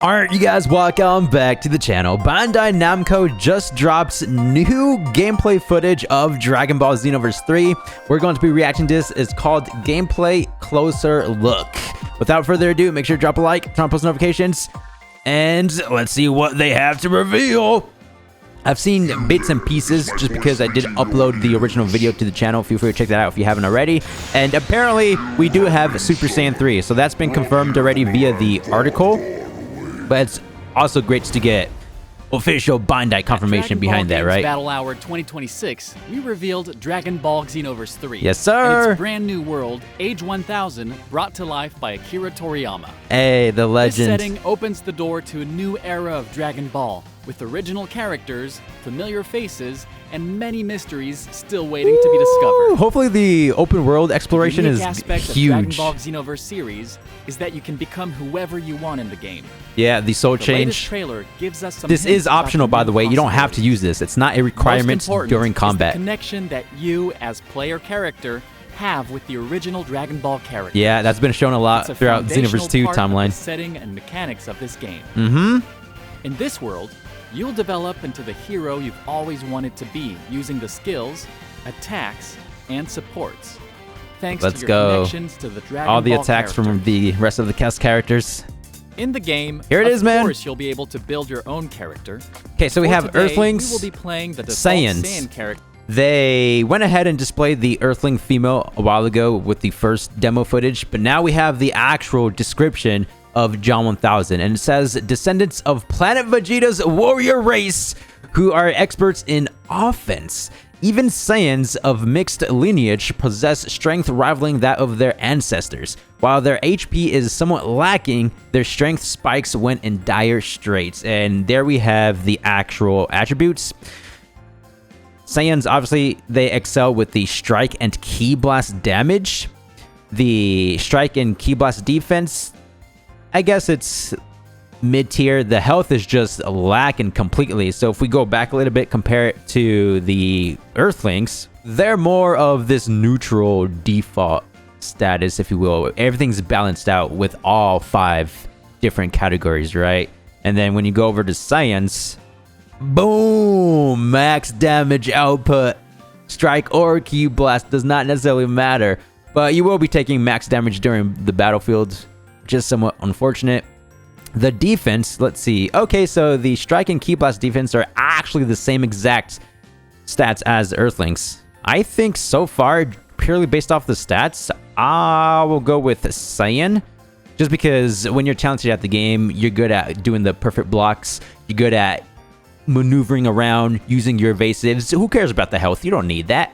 Alright, you guys, welcome back to the channel. Bandai Namco just dropped new gameplay footage of Dragon Ball Xenoverse 3. We're going to be reacting to this. It's called Gameplay Closer Look. Without further ado, make sure to drop a like, turn on post notifications, and let's see what they have to reveal. I've seen bits and pieces just because I did upload the original video to the channel. Feel free to check that out if you haven't already. And apparently, we do have Super Saiyan 3. So that's been confirmed already via the article. But it's also great to get official Bandai confirmation behind that, right? Battle Hour 2026, we revealed Dragon Ball Xenoverse 3. Yes, sir. And its brand new world, Age 1000, brought to life by Akira Toriyama. Hey, the legend. This setting opens the door to a new era of Dragon Ball, with original characters, familiar faces, and many mysteries still waiting to be discovered. Hopefully the open world exploration is aspect huge. Of Dragon Ball Xenoverse series is that you can become whoever you want in the game. Yeah, the soul The change. latest trailer gives us some This hints is optional, by the way. You don't have to use this. It's not a requirement during combat. Is the connection that you, as player character, have with the original Dragon Ball character. Yeah, that's been shown a lot throughout Xenoverse 2 timeline. Setting and mechanics of this game. Mm-hmm. In this world, you'll develop into the hero you've always wanted to be, using the skills, attacks, and supports. Thanks to your connections to the Dragon All the Ball attacks character. from the rest of the cast characters. In the game, here it is, man. Of course, you'll be able to build your own character. Okay, so we have today, Earthlings, we will be playing the default Saiyan character. They went ahead and displayed the Earthling female a while ago with the first demo footage, but now we have the actual description of John 1000, and it says descendants of Planet Vegeta's warrior race who are experts in offense. Even Saiyans of mixed lineage possess strength rivaling that of their ancestors. While their HP is somewhat lacking, their strength spikes when in dire straits. And there we have the actual attributes. Saiyans, obviously, they excel with the strike and ki blast damage. The strike and ki blast defense, I guess it's mid-tier. The health is just lacking completely. So if we go back a little bit, compare it to the Earthlings, they're more of this neutral default status, if you will. Everything's balanced out with all 5 different categories, right? And then when you go over to Saiyans, boom, max damage output. Strike or ki blast does not necessarily matter, but you will be taking max damage during the battlefield, which is somewhat unfortunate. The defense, let's see. Okay, so the strike and ki blast defense are actually the same exact stats as the Earthlings. I think so far, purely based off the stats, I will go with Saiyan. Just because when you're talented at the game, you're good at doing the perfect blocks. You're good at maneuvering around, using your evasives. Who cares about the health? You don't need that.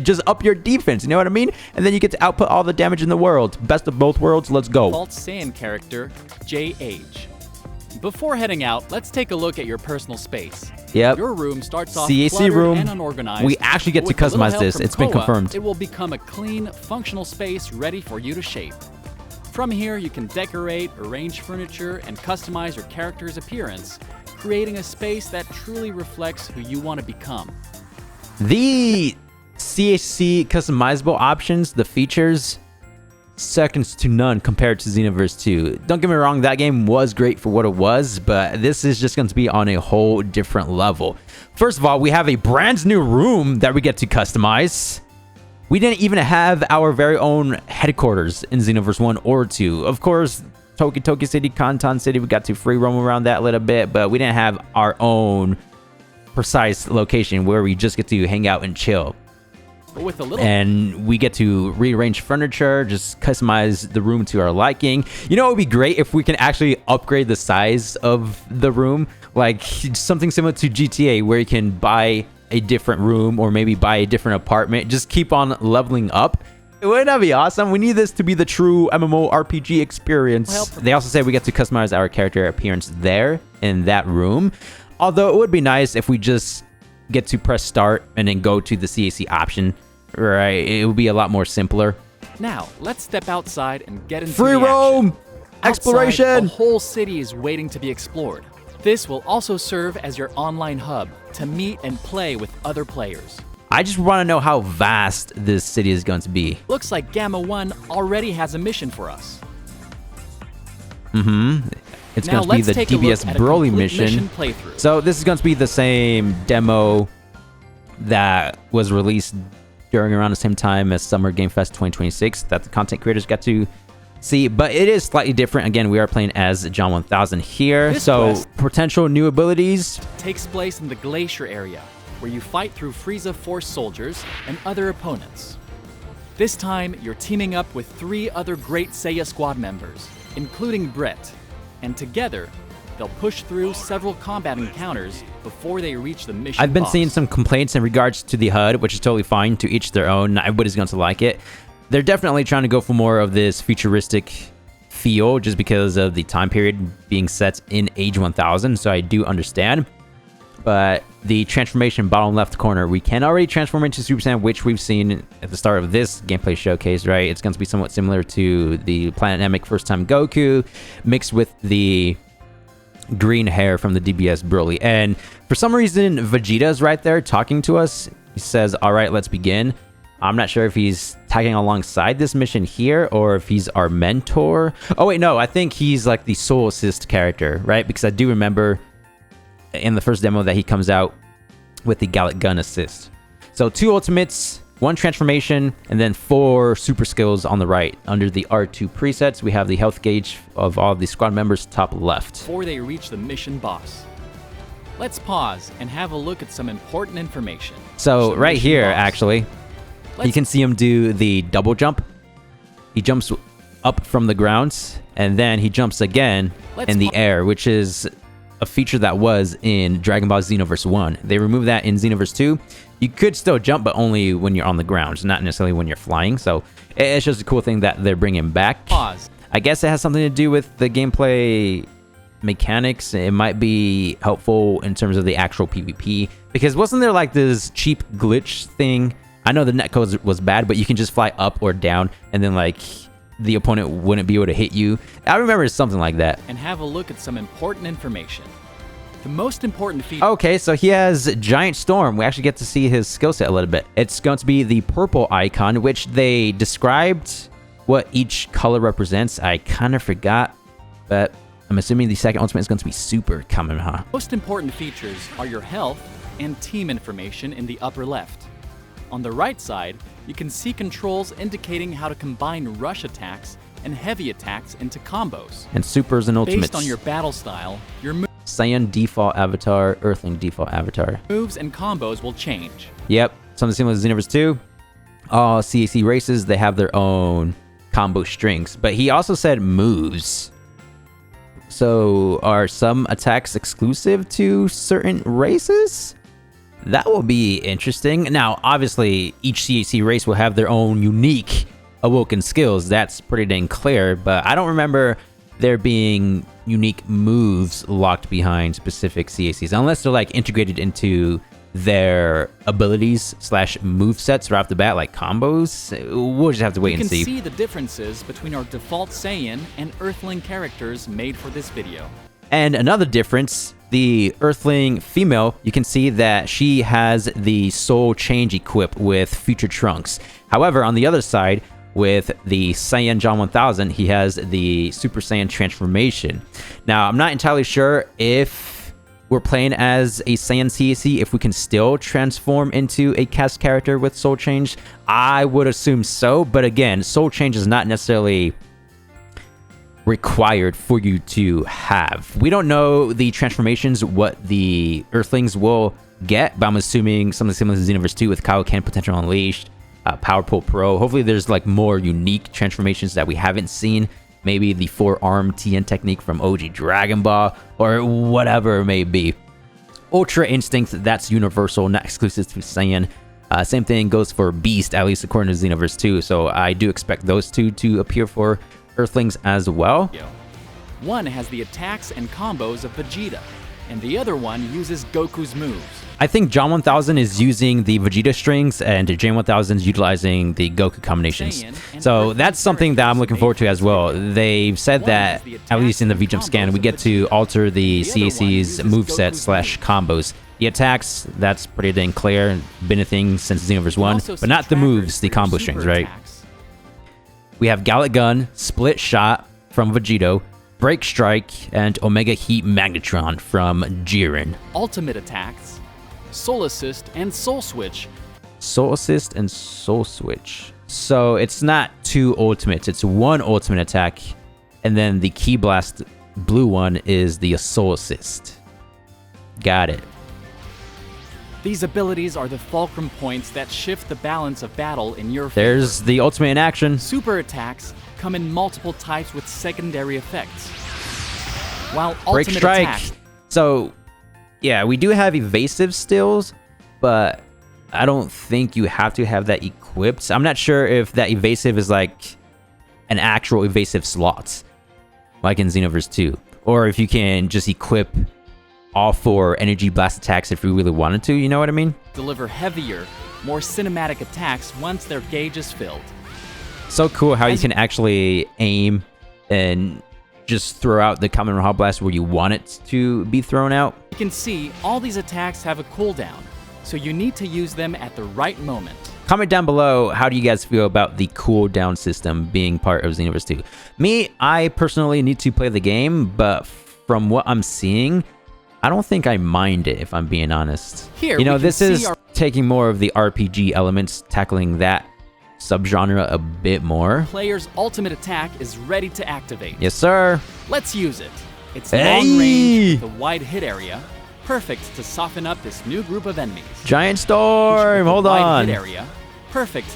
Just up your defense, you know what I mean? And then you get to output all the damage in the world. Best of both worlds, let's go. Default Saiyan character, JH. Before heading out, let's take a look at your personal space. Yep. Your room starts off CAC room and unorganized. We actually get to customize this. It's been confirmed. It will become a clean, functional space ready for you to shape. From here, you can decorate, arrange furniture, and customize your character's appearance, creating a space that truly reflects who you want to become. The CHC customizable options, the features, seconds to none compared to Xenoverse 2. Don't get me wrong, that game was great for what it was, but this is just going to be on a whole different level. First of all, we have a brand new room that we get to customize. We didn't even have our very own headquarters in Xenoverse 1 or 2. Of course, Toki City, Kanton City, we got to free roam around that a little bit, but we didn't have our own precise location where we just get to hang out and chill. With a little, and we get to rearrange furniture, just customize the room to our liking. You know, it would be great if we can actually upgrade the size of the room, like something similar to GTA, where you can buy a different room or maybe buy a different apartment. Just keep on leveling up. Wouldn't that be awesome? We need this to be the true MMORPG experience. They also say we get to customize our character appearance there in that room. Although it would be nice if we just get to press start and then go to the CAC option. Right, it would be a lot more simpler. Now, let's step outside and get into free the roam! Action. Exploration! Outside, the whole city is waiting to be explored. This will also serve as your online hub to meet and play with other players. I just want to know how vast this city is going to be. Looks like Gamma 1 already has a mission for us. It's Now going to be let's the take a look DBS at a Broly complete mission. playthrough. So this is going to be the same demo that was released during around the same time as Summer Game Fest 2026 that the content creators got to see, but it is slightly different. Again, we are playing as John 1000 here. This So quest potential new abilities. takes place in the Glacier area, where you fight through Frieza Force soldiers and other opponents. This time, you're teaming up with 3 other Great Saiya squad members, including Brett, and together, they'll push through several combat encounters before they reach the mission I've been boss. seeing some complaints in regards to the HUD, which is totally fine, to each their own. Not everybody's going to like it. They're definitely trying to go for more of this futuristic feel just because of the time period being set in Age 1000, so I do understand. But the transformation bottom left corner, we can already transform into Super Saiyan, which we've seen at the start of this gameplay showcase, right? It's going to be somewhat similar to the Planet Namek First Time Goku, mixed with the green hair from the DBS Broly. And for some reason, Vegeta's right there talking to us. He says, all right, let's begin. I'm not sure if he's tagging alongside this mission here or if he's our mentor. Oh, wait, no, I think he's like the Soul Assist character, right? Because I do remember in the first demo that he comes out with the Gallic Gun Assist. So 2 ultimates, 1 transformation, and then 4 super skills on the right. Under the R2 presets, we have the health gauge of all of the squad members top left. Before they reach the mission boss. Let's pause and have a look at some important information. So The right mission here, boss. actually, you can see him do the double jump. He jumps up from the ground, and then he jumps again in the air, which is a feature that was in Dragon Ball Xenoverse 1. They removed that in Xenoverse 2. You could still jump, but only when you're on the ground, not necessarily when you're flying. So it's just a cool thing that they're bringing back. Pause. I guess it has something to do with the gameplay mechanics. It might be helpful in terms of the actual PvP, because wasn't there like this cheap glitch thing? I know the netcode was bad, but you can just fly up or down, and then like the opponent wouldn't be able to hit you. I remember something like that. And have a look at some important information. The most important feature. Okay, so he has Giant Storm. We actually get to see his skill set a little bit. It's going to be the purple icon, which they described what each color represents. I kind of forgot, but I'm assuming the second ultimate is going to be Super Kamehameha. Most important features are your health and team information in the upper left. On the right side, you can see controls indicating how to combine rush attacks and heavy attacks into combos. And Supers and Ultimates. Based on your battle style, your Saiyan default avatar, Earthling default avatar. moves and combos will change. Yep, something similar to Xenoverse 2. All CAC races, they have their own combo strings. But he also said moves. So are some attacks exclusive to certain races? That will be interesting. Now, obviously, each CAC race will have their own unique awoken skills. That's pretty dang clear, but I don't remember there being unique moves locked behind specific CACs, unless they're like integrated into their abilities / move sets right off the bat, like combos. We'll just have to wait You and can see. see the differences between our default Saiyan and Earthling characters made for this video. And another difference, the Earthling female, you can see that she has the Soul Change equip with Future Trunks. However, on the other side, with the Saiyan John 1000, he has the Super Saiyan transformation. Now, I'm not entirely sure if we're playing as a Saiyan CAC, if we can still transform into a cast character with Soul Change. I would assume so, but again, Soul Change is not necessarily required for you to have. We don't know the transformations, what the Earthlings will get, but I'm assuming something similar to Xenoverse 2 with Kaioken Potential Unleashed, Power Pull Pro. Hopefully there's like more unique transformations that we haven't seen. Maybe the 4-arm TN technique from OG Dragon Ball, or whatever it may be. Ultra Instinct, that's universal, not exclusive to Saiyan. Same thing goes for Beast, at least according to Xenoverse 2, so I do expect those two to appear for Earthlings as well. One has the attacks and combos of Vegeta, and the other one uses Goku's moves. I think John 1000 is using the Vegeta strings, and Jane 1000 is utilizing the Goku combinations. So that's something that I'm looking forward to as well. They've said that, at least in the VJump scan, we get to alter the CAC's movesets / combos. The attacks, that's pretty dang clear, been a thing since Xenoverse 1, but not the moves, the combo strings, right? We have Gallic Gun, Split Shot from Vegito, Break Strike, and Omega Heat Magnetron from Jiren. Ultimate attacks, Soul Assist, and Soul Switch. Soul Assist and Soul Switch. So it's not 2 ultimates, it's 1 ultimate attack, and then the Ki Blast blue one is the Soul Assist. Got it. These abilities are the fulcrum points that shift the balance of battle in your favor. There's the ultimate in action. Super attacks come in multiple types with secondary effects. While Break ultimate Strike. attack, So, yeah, we do have evasive stills, but I don't think you have to have that equipped. I'm not sure if that evasive is like an actual evasive slot, like in Xenoverse 2, or if you can just equip all 4 energy blast attacks if you really wanted to, you know what I mean? deliver heavier, more cinematic attacks once their gauge is filled. So cool how you can actually aim and just throw out the Kamen Rider Blast where you want it to be thrown out. You can see all these attacks have a cooldown, so you need to use them at the right moment. Comment down below, how do you guys feel about the cooldown system being part of Xenoverse 2? Me, I personally need to play the game, but from what I'm seeing, I don't think I mind it, if I'm being honest. Here, you know, we can this see is taking more of the RPG elements, tackling that subgenre a bit more. Player's ultimate attack is ready to activate. Yes, sir. Let's use it. It's Hey! long range with a wide hit area, perfect to soften up this new group of enemies. Giant Storm, With a hold wide on. hit area, perfect.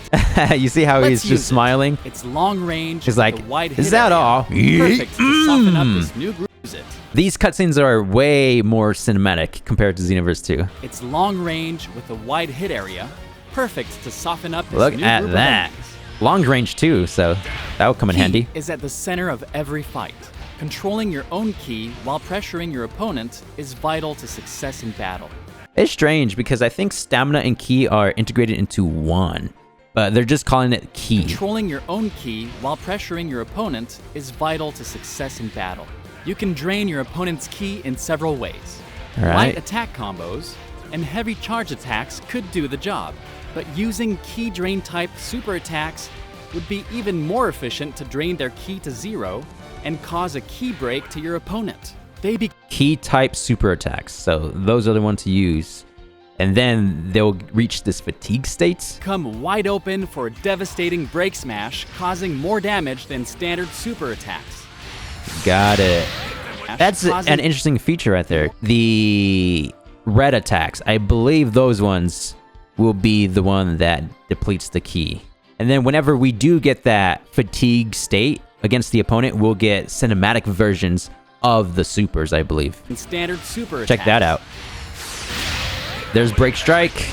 You see how Let's he's use just it. smiling? It's long range. He's with like, a wide is hit that area, all? Perfect to soften up this new group. Use it. These cutscenes are way more cinematic compared to Xenoverse 2. It's long range with a wide hit area, perfect to soften up this Look new at group that. of enemies. Long range too, so that'll come in Ki handy. is at the center of every fight. Controlling your own ki while pressuring your opponent is vital to success in battle. It's strange because I think stamina and ki are integrated into one, but they're just calling it ki. Controlling your own ki while pressuring your opponent is vital to success in battle. You can drain your opponent's ki in several ways. All right. Light attack combos and heavy charge attacks could do the job, but using ki drain type super attacks would be even more efficient to drain their ki to 0 and cause a ki break to your opponent. They Ki type super attacks, so those are the ones to use. And then they'll reach this fatigue state. become wide open for a devastating break smash, causing more damage than standard super attacks. Got it. That's Causing- an interesting feature right there. The red attacks, I believe those ones will be the one that depletes the ki. And then whenever we do get that fatigue state against the opponent, we'll get cinematic versions of the supers, I believe. and standard super Check that out. There's Break Strike.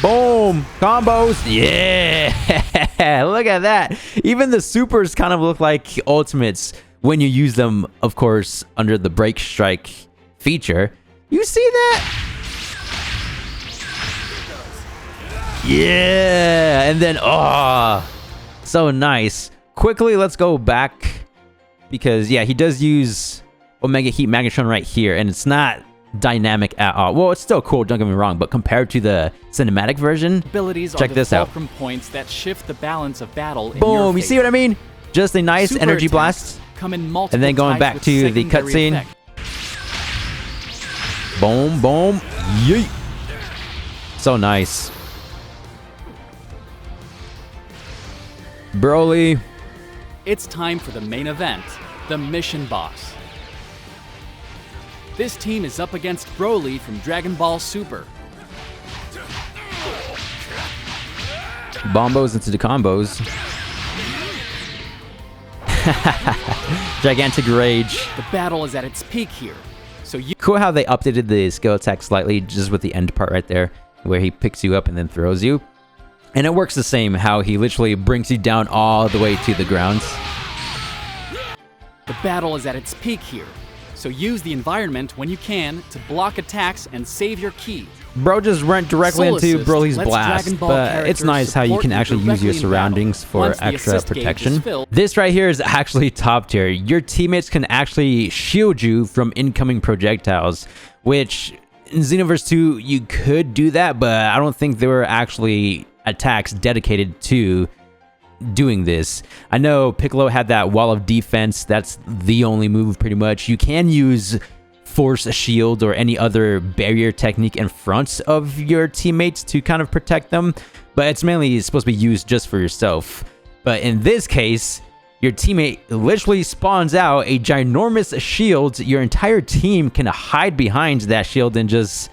Boom! Combos! Yeah! Look at that! Even the supers kind of look like ultimates when you use them, of course, under the Break Strike feature. You see that? Yeah! And then, oh! So nice. Quickly, let's go back. Because, yeah, he does use Omega Heat Magnetron right here, and it's not dynamic at all. Well, it's still cool, don't get me wrong, but compared to the cinematic version, Abilities check are the this out. fulcrum points that shift the balance of battle in your Boom! You see what I mean? Just a nice Super energy attacks blast. come in multiple And then going types back with to the secondary cutscene. effect. Boom, boom, yeet. So nice. Broly. It's time for the main event, the mission boss. This team is up against Broly from Dragon Ball Super. Bombos into the combos. Gigantic Rage. The battle is at its peak here, so you Cool how they updated the skill attack slightly, just with the end part right there, where he picks you up and then throws you. And it works the same, how he literally brings you down all the way to the ground. The battle is at its peak here, so use the environment when you can to block attacks and save your ki. Bro just went directly Soul into Assist Broly's lets blast, Dragon Ball but it's characters nice how you support can you actually use directly your in surroundings battle. for Once the extra assist gauge is protection. filled- This right here is actually top tier. Your teammates can actually shield you from incoming projectiles, which in Xenoverse 2 you could do that, but I don't think there were actually attacks dedicated to doing this. I know Piccolo had that wall of defense. That's the only move pretty much. You can use force shield or any other barrier technique in front of your teammates to kind of protect them, but it's mainly supposed to be used just for yourself. But in this case, your teammate literally spawns out a ginormous shield. Your entire team can hide behind that shield and just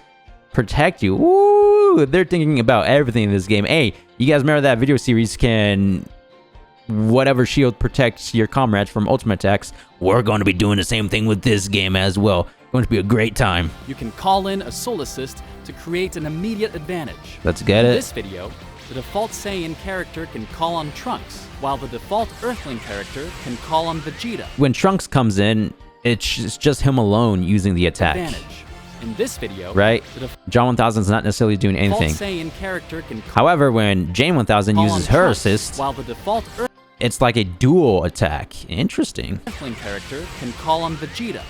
protect you. Ooh, they're thinking about everything in this game. Hey, you guys remember that video series, can whatever shield protects your comrades from ultimate attacks? We're going to be doing the same thing with this game as well. Going to be a great time. You can call in a soul assist to create an immediate advantage. Let's get it. In this video, the default Saiyan character can call on Trunks, while the default Earthling character can call on Vegeta. When Trunks comes in, it's just him alone using the attack. Advantage. In this video, right? John 1000 is not necessarily doing anything. Saiyan character can However, when Jane 1000 uses her Trunks, assist, while the default it's like a dual attack. Interesting. Earthling character can call on Vegeta.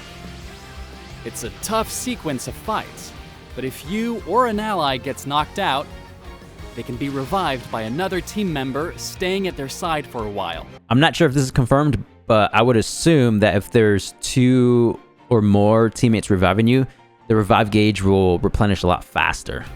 It's a tough sequence of fights, but if you or an ally gets knocked out, they can be revived by another team member staying at their side for a while. I'm not sure if this is confirmed, but I would assume that if there's 2 or more teammates reviving you, the revive gauge will replenish a lot faster.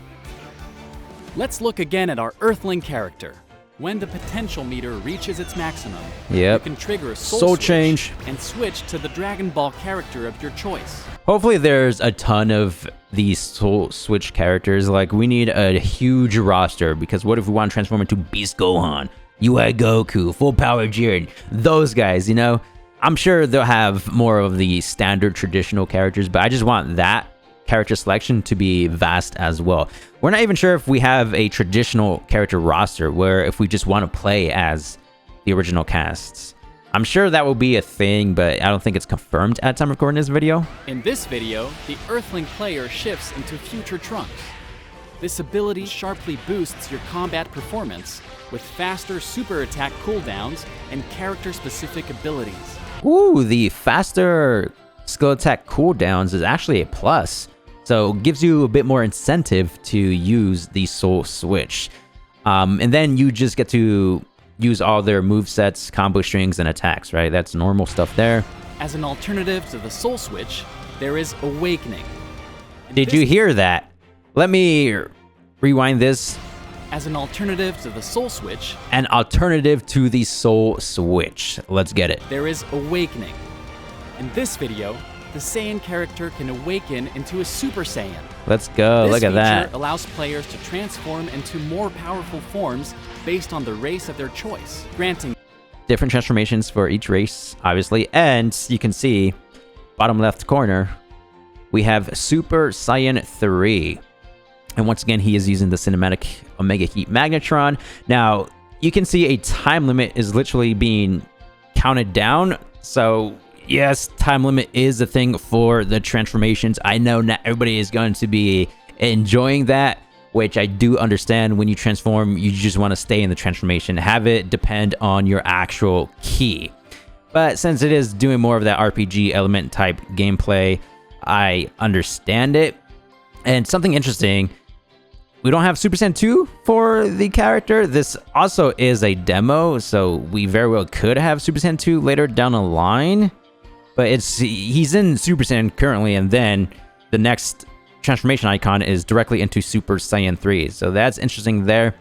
Let's look again at our Earthling character. When the potential meter reaches its maximum, you can trigger a soul switch change and switch to the Dragon Ball character of your choice. Hopefully there's a ton of these soul switch characters. Like, we need a huge roster, because what if we want to transform into Beast Gohan, UI Goku, Full Power Jiren, those guys, you know? I'm sure they'll have more of the standard traditional characters, but I just want that character selection to be vast as well. We're not even sure if we have a traditional character roster where if we just want to play as the original casts. I'm sure that will be a thing, but I don't think it's confirmed at time of recording this video. In this video, the Earthling player shifts into future Trunks. This ability sharply boosts your combat performance with faster super attack cooldowns and character-specific abilities. Ooh, the faster skill attack cooldowns is actually a plus. So it gives you a bit more incentive to use the Soul Switch. And then you just get to use all their movesets, combo strings, and attacks, right? That's normal stuff there. As an alternative to the Soul Switch, there is Awakening. Did you hear that? Let me rewind this. As an alternative to the Soul Switch, an alternative to the Soul Switch. Let's get it. There is Awakening. In this video, the Saiyan character can awaken into a Super Saiyan. Let's go. Look at that. This feature allows players to transform into more powerful forms based on the race of their choice, granting different transformations for each race, obviously. And you can see, bottom left corner, we have Super Saiyan 3. And once again, he is using the cinematic Omega Heat Magnetron. Now, you can see a time limit is literally being counted down. So, yes, time limit is a thing for the transformations. I know not everybody is going to be enjoying that, which I do understand. When you transform, you just want to stay in the transformation. Have it depend on your actual key. But since it is doing more of that RPG element type gameplay, I understand it. And something interesting, we don't have Super Saiyan 2 for the character. This also is a demo, so we very well could have Super Saiyan 2 later down the line. But he's in Super Saiyan currently, and then the next transformation icon is directly into Super Saiyan 3. So that's interesting there.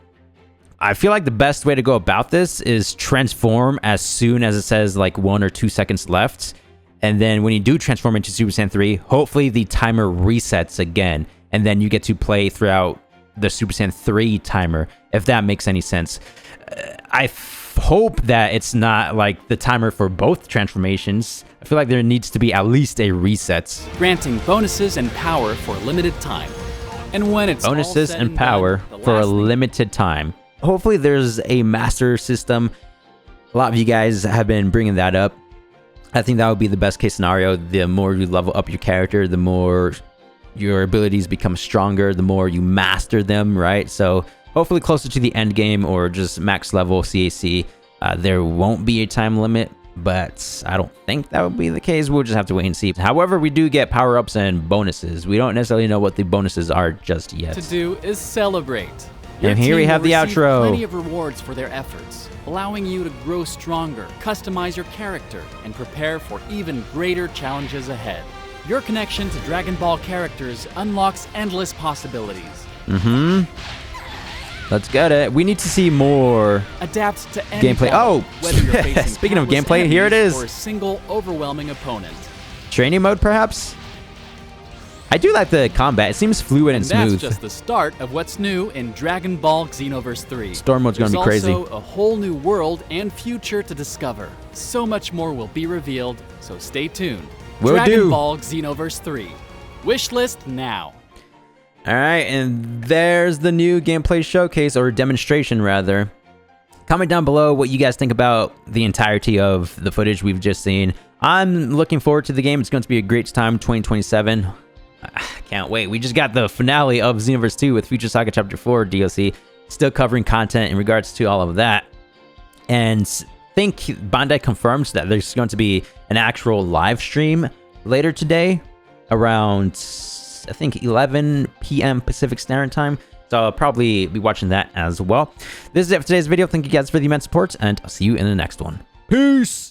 I feel like the best way to go about this is transform as soon as it says like 1 or 2 seconds left. And then when you do transform into Super Saiyan 3, hopefully the timer resets again. And then you get to play throughout the Super Saiyan 3 timer, if that makes any sense. I hope that it's not like the timer for both transformations. I feel like there needs to be at least a reset. Granting bonuses and power for a limited time. And when it's bonuses and power for a limited time. Hopefully there's a master system. A lot of you guys have been bringing that up. I think that would be the best case scenario. The more you level up your character, the more your abilities become stronger, the more you master them, right? So hopefully closer to the end game or just max level CAC, there won't be a time limit, but I don't think that would be the case. We'll just have to wait and see. However, we do get power-ups and bonuses. We don't necessarily know what the bonuses are just yet. To do is celebrate. And here we have the outro. Plenty of rewards for their efforts, allowing you to grow stronger, customize your character, and prepare for even greater challenges ahead. Your connection to Dragon Ball characters unlocks endless possibilities. Let's get it. We need to see more Adapt to any gameplay. battle, Oh, whether you're facing speaking of countless gameplay, here it enemies is. or a single overwhelming opponent. Training mode, perhaps? I do like the combat. It seems fluid and That's smooth. just the start of what's new in Dragon Ball Xenoverse 3. Storm mode's gonna be crazy. There's also a whole new world and future to discover. So much more will be revealed, so stay tuned. Will Dragon do. Ball Xenoverse 3. Wishlist now. All right, and there's the new gameplay showcase, or demonstration rather. Comment down below what you guys think about the entirety of the footage we've just seen. I'm looking forward to the game. It's going to be a great time, 2027. I can't wait. We just got the finale of Xenoverse 2 with Future Saga Chapter 4 DLC, still covering content in regards to all of that. And think Bandai confirmed that there's going to be an actual live stream later today around, I think, 11 p.m. Pacific Standard Time. So I'll probably be watching that as well. This is it for today's video. Thank you guys for the immense support, and I'll see you in the next one. Peace!